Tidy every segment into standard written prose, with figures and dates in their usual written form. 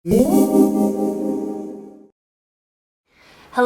Hello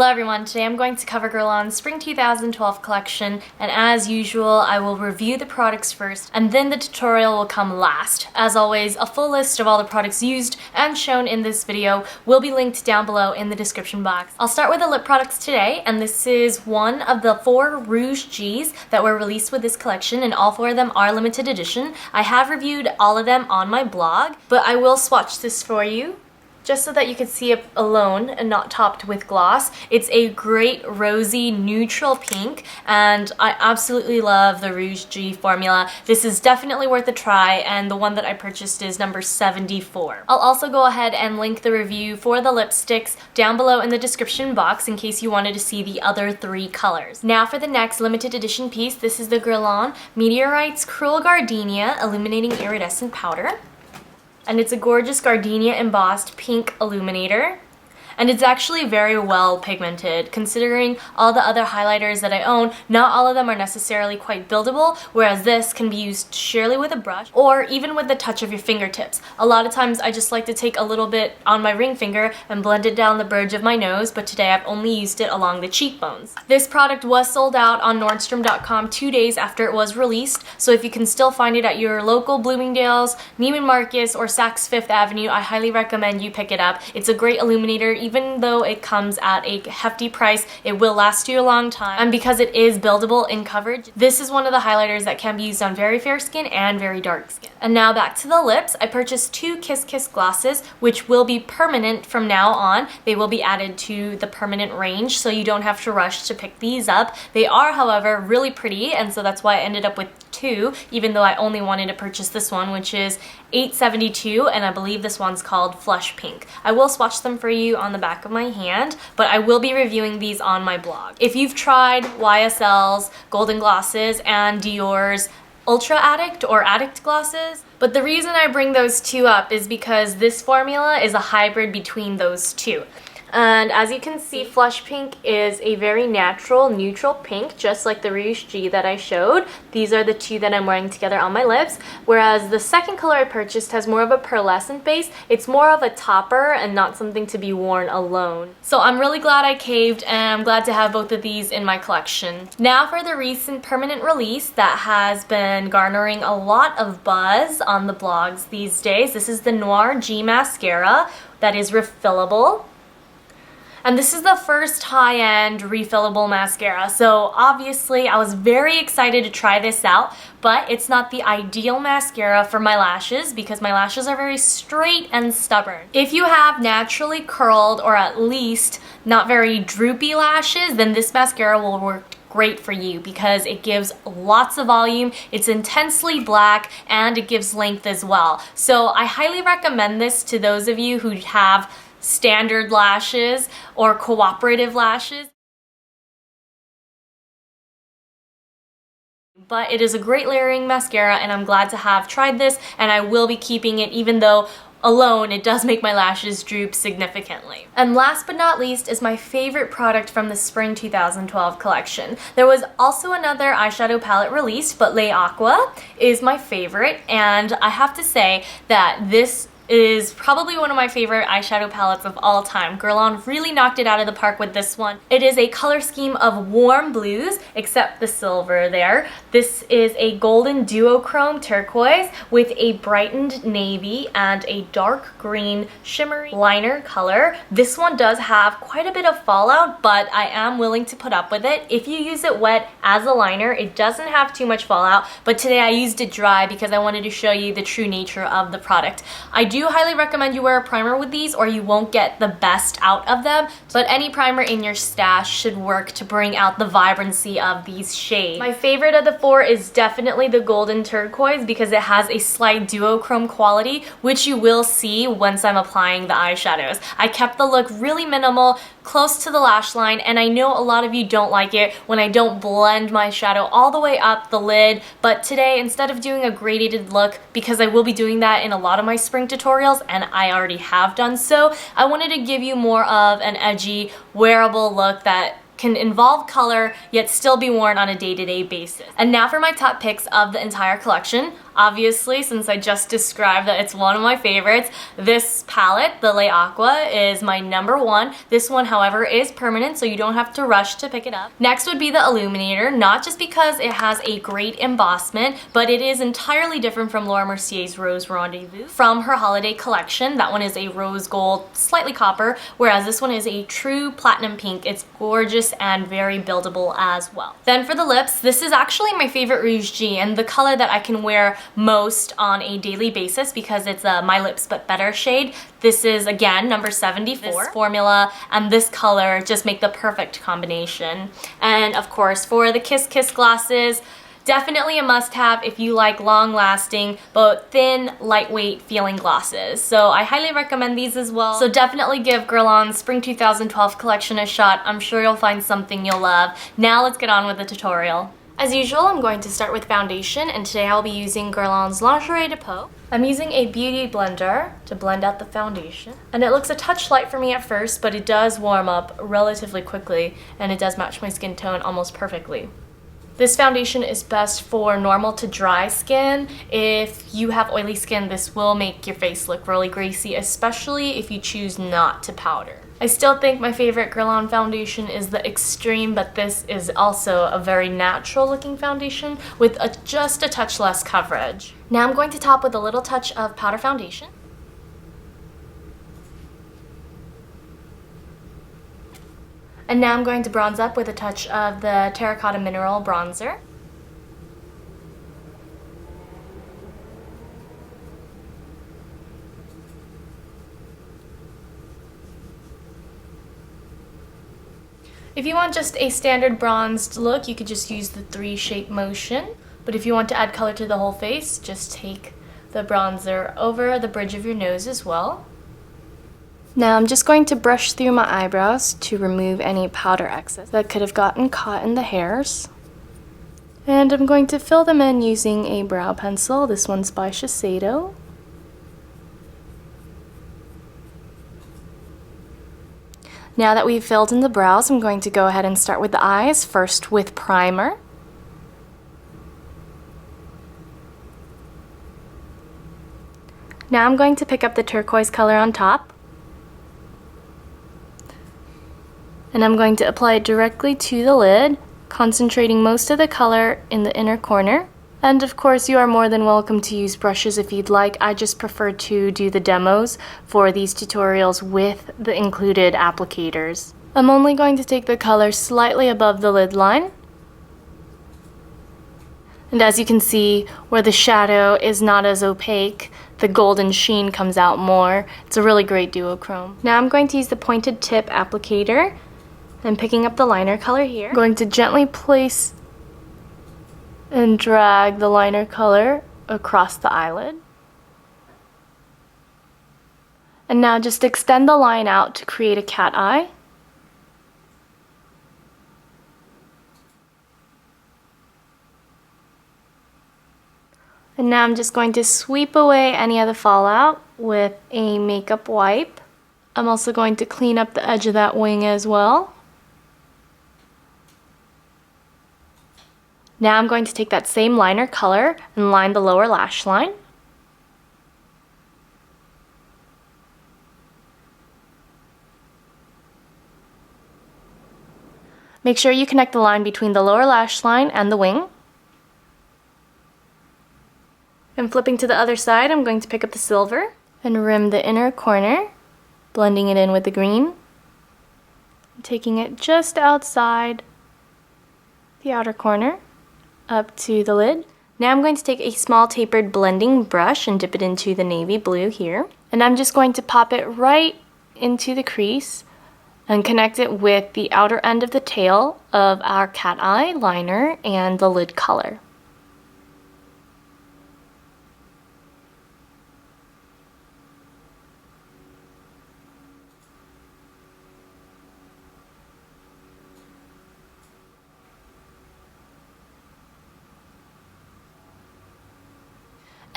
everyone, today I'm going to cover Guerlain's Spring 2012 collection, and as usual I will review the products first and then the tutorial will come last. As always, a full list of all the products used and shown in this video will be linked down below in the description box. I'll start with the lip products today, and this is one of the 4 Rouge G's that were released with this collection, and all 4 of them are limited edition. I have reviewed all of them on my blog, but I will swatch this for you just so that you can see it alone and not topped with gloss. It's a great rosy neutral pink, and I absolutely love the Rouge G formula. This is definitely worth a try, and the one that I purchased is number 74. I'll also go ahead and link the review for the lipsticks down below in the description box in case you wanted to see the other 3 colors. Now for the next limited edition piece, this is the Guerlain Meteorites Cruel Gardenia Illuminating Iridescent Powder. And it's a gorgeous gardenia embossed pink illuminator. And it's actually very well pigmented. Considering all the other highlighters that I own, not all of them are necessarily quite buildable, whereas this can be used sheerly with a brush or even with the touch of your fingertips. A lot of times I just like to take a little bit on my ring finger and blend it down the bridge of my nose, but today I've only used it along the cheekbones. This product was sold out on Nordstrom.com 2 days after it was released, so if you can still find it at your local Bloomingdale's, Neiman Marcus, or Saks Fifth Avenue, I highly recommend you pick it up. It's a great illuminator. Even though it comes at a hefty price, it will last you a long time. And because it is buildable in coverage, this is one of the highlighters that can be used on very fair skin and very dark skin. And now back to the lips. I purchased 2 Kiss Kiss glosses, which will be permanent from now on. They will be added to the permanent range, so you don't have to rush to pick these up. They are, however, really pretty, and so that's why I ended up with 2, even though I only wanted to purchase this one, which is $8.72, and I believe this one's called Flush Pink. I will swatch them for you on the back of my hand, but I will be reviewing these on my blog. If you've tried YSL's Golden Glosses and Dior's Ultra Addict or Addict glosses, but the reason I bring those 2 up is because this formula is a hybrid between those 2. And as you can see, Flush Pink is a very natural, neutral pink, just like the Rouge G that I showed. These are the 2 that I'm wearing together on my lips, whereas the second color I purchased has more of a pearlescent base. It's more of a topper and not something to be worn alone. So I'm really glad I caved, and I'm glad to have both of these in my collection. Now for the recent permanent release that has been garnering a lot of buzz on the blogs these days. This is the Noir G Mascara that is refillable. And this is the first high-end refillable mascara, so obviously I was very excited to try this out, but it's not the ideal mascara for my lashes because my lashes are very straight and stubborn. If you have naturally curled or at least not very droopy lashes, then this mascara will work great for you because it gives lots of volume, it's intensely black, and it gives length as well. So I highly recommend this to those of you who have standard lashes or cooperative lashes. But it is a great layering mascara, and I'm glad to have tried this, and I will be keeping it even though alone it does make my lashes droop significantly. And last but not least is my favorite product from the Spring 2012 collection. There was also another eyeshadow palette released, but Le Aqua is my favorite, and I have to say that this is probably one of my favorite eyeshadow palettes of all time. Guerlain really knocked it out of the park with this one. It is a color scheme of warm blues, except the silver there. This is a golden duochrome turquoise with a brightened navy and a dark green shimmery liner color. This one does have quite a bit of fallout, but I am willing to put up with it. If you use it wet as a liner, it doesn't have too much fallout, but today I used it dry because I wanted to show you the true nature of the product. I do highly recommend you wear a primer with these or you won't get the best out of them, but any primer in your stash should work to bring out the vibrancy of these shades. My favorite of the 4 is definitely the golden turquoise because it has a slight duochrome quality, which you will see once I'm applying the eyeshadows. I kept the look really minimal, close to the lash line, and I know a lot of you don't like it when I don't blend my shadow all the way up the lid, but today instead of doing a gradated look, because I will be doing that in a lot of my spring tutorials and I already have done so, I wanted to give you more of an edgy, wearable look that can involve color yet still be worn on a day-to-day basis. And now for my top picks of the entire collection. Obviously, since I just described that it's one of my favorites, this palette, the Le Aqua, is my number one. This one, however, is permanent, so you don't have to rush to pick it up. Next would be the Illuminator, not just because it has a great embossment, but it is entirely different from Laura Mercier's Rose Rendezvous from her holiday collection. That one is a rose gold, slightly copper, whereas this one is a true platinum pink. It's gorgeous and very buildable as well. Then for the lips, this is actually my favorite Rouge G and the color that I can wear most on a daily basis because it's a My Lips But Better shade. This is, again, number 74. This formula and this color just make the perfect combination. And of course, for the Kiss Kiss glasses, definitely a must-have if you like long-lasting but thin, lightweight feeling glasses. So I highly recommend these as well. So definitely give Guerlain's Spring 2012 collection a shot. I'm sure you'll find something you'll love. Now let's get on with the tutorial. As usual, I'm going to start with foundation, and today I'll be using Guerlain's Lingerie de Peau. I'm using a beauty blender to blend out the foundation. And it looks a touch light for me at first, but it does warm up relatively quickly, and it does match my skin tone almost perfectly. This foundation is best for normal to dry skin. If you have oily skin, this will make your face look really greasy, especially if you choose not to powder. I still think my favorite Guerlain foundation is the Extreme, but this is also a very natural looking foundation with just a touch less coverage. Now I'm going to top with a little touch of powder foundation. And now I'm going to bronze up with a touch of the Terracotta Mineral Bronzer. If you want just a standard bronzed look, you could just use the 3-shape motion. But if you want to add color to the whole face, just take the bronzer over the bridge of your nose as well. Now I'm just going to brush through my eyebrows to remove any powder excess that could have gotten caught in the hairs. And I'm going to fill them in using a brow pencil. This one's by Shiseido. Now that we've filled in the brows, I'm going to go ahead and start with the eyes, first with primer. Now I'm going to pick up the turquoise color on top. And I'm going to apply it directly to the lid, concentrating most of the color in the inner corner. And of course, you are more than welcome to use brushes if you'd like. I just prefer to do the demos for these tutorials with the included applicators. I'm only going to take the color slightly above the lid line. And as you can see, where the shadow is not as opaque, the golden sheen comes out more. It's a really great duochrome. Now I'm going to use the pointed tip applicator and picking up the liner color here. I'm going to gently place and drag the liner color across the eyelid. And now just extend the line out to create a cat eye. And now I'm just going to sweep away any of the fallout with a makeup wipe. I'm also going to clean up the edge of that wing as well. Now I'm going to take that same liner color and line the lower lash line. Make sure you connect the line between the lower lash line and the wing. And flipping to the other side, I'm going to pick up the silver and rim the inner corner, blending it in with the green, taking it just outside the outer corner up to the lid. Now I'm going to take a small tapered blending brush and dip it into the navy blue here. And I'm just going to pop it right into the crease and connect it with the outer end of the tail of our cat eye liner and the lid color.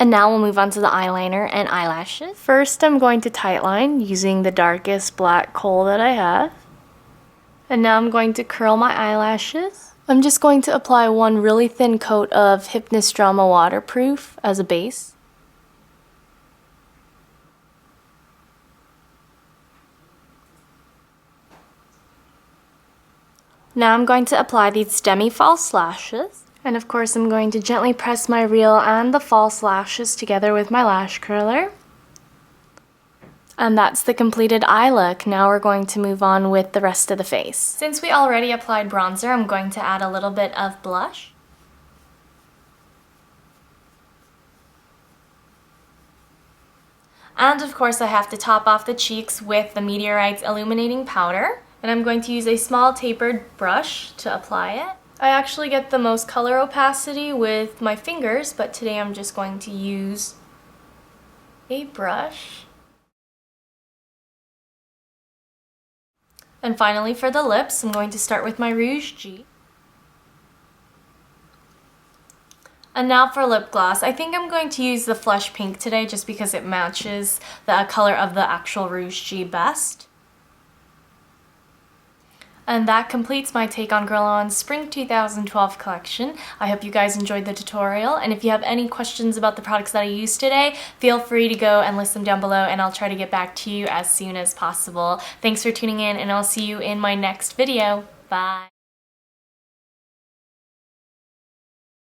And now we'll move on to the eyeliner and eyelashes. First, I'm going to tightline using the darkest black kohl that I have. And now I'm going to curl my eyelashes I'm just going to apply one really thin coat of Hypnous Drama Waterproof as a base. Now I'm going to apply these demi-false lashes. And of course I'm going to gently press my real and the false lashes together with my lash curler. And that's the completed eye look. Now we're going to move on with the rest of the face. Since we already applied bronzer, I'm going to add a little bit of blush. And of course I have to top off the cheeks with the Meteorite's Illuminating Powder. And I'm going to use a small tapered brush to apply it. I actually get the most color opacity with my fingers, but today I'm just going to use a brush. And finally for the lips, I'm going to start with my Rouge G. And now for lip gloss. I think I'm going to use the Flush Pink today just because it matches the color of the actual Rouge G best. And that completes my take on Guerlain's Spring 2012 collection. I hope you guys enjoyed the tutorial, and if you have any questions about the products that I used today, feel free to go and list them down below and I'll try to get back to you as soon as possible. Thanks for tuning in, and I'll see you in my next video. Bye!